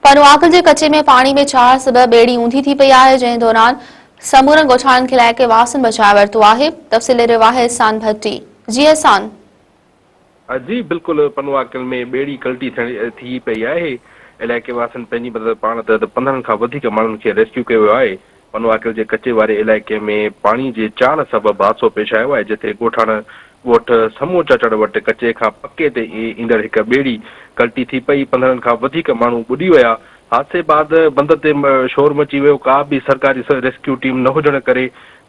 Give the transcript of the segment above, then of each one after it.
पनुआकल के कचे में पानी में 4 सबब बेड़ी ऊंधी थी पई आहे, जंहिं दौरान समूरनि ॻोठाणनि खे इलाइक़े वासियुनि बचाए वरितो आहे। तफ़सील रिवाह एहसान भट्टी। जी एहसान। जी बिल्कुल, पनुआकल में बेड़ी कल्टी थी पई आहे। इलाइक़े वासियुनि पंहिंजी मदद पाण त 15 खां वधीक माण्हुनि खे रेस्क्यू कयो आहे। पनुआकल जे कचे वारे इलाइक़े में पाणी जे 4 सबब हादसो पेश आयो आहे, जिथे ॻोठ समूचा चढ़ वटि कचे खां पके ते ईंदड़ हिकु बेड़ी कल्टी थी पई। 15 खां वधीक माण्हू ॿुॾी विया। हादसे बाद बंद ते शोर मची वियो। का बि सरकारी रेस्क्यू टीम न हुजण करे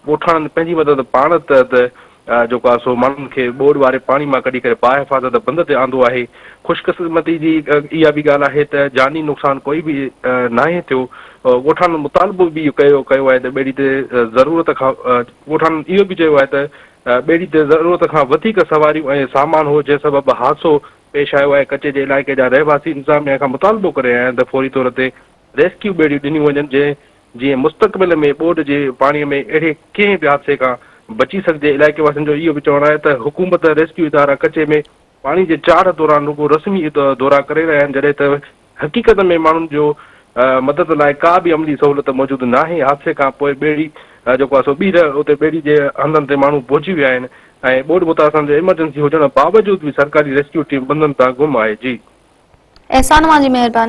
ॻोठाणनि पंहिंजी मदद पाण त जेको आहे सो माण्हुनि खे ॿोड़ वारे पाणी मां कढी करे बाहिफ़ाज़त बंद ते आंदो आहे। ख़ुशकिस्मती जी इहा बि ॻाल्हि आहे त जानी नुक़सान कोई बि नाहे थियो। ॻोठाणनि मुतालबो बि कयो आहे त ॿेड़ी ते ज़रूरत खां ॻोठाणनि इहो बि चयो आहे त ॿेड़ी ते ज़रूरत खां वधीक सवारियूं ऐं सामान हो, जंहिं सबबु हादसो पेश आयो आहे। कचे जे इलाइक़े जा रहवासी इंतिज़ामिया खां मुतालबो करे रहिया आहिनि त फौरी तौर ते रेस्क्यू ॿेड़ियूं ॾिनियूं वञनि, जीअं मुस्तक़बिल में ॿोॾ जे पाणीअ में अहिड़े कंहिं बि हादसे खां बची सघिजे। इलाइक़े वासियुनि जो इहो बि चवणु आहे त हुकूमत रेस्क्यू इदारा कचे में पाणी जे चाढ़ दौरान रुगो रस्मी दौरा करे रहिया आहिनि, जॾहिं त हक़ीक़त में माण्हुनि जो मदद लाइ का बि अमली सहूलियत मौजूदु नाहे। हादसे खां पोइ ॿेड़ी जेको आहे सो उते ॿेड़ी जे हंधनि ते माण्हू पहुची विया आहिनि ऐं ॿोॾ मुतासिर इमरजेंसी हुजण बावजूद बि सरकारी रेस्क्यू टीम बंदनि तां गुम आहे। जी एहसान, जी मेहरबानी।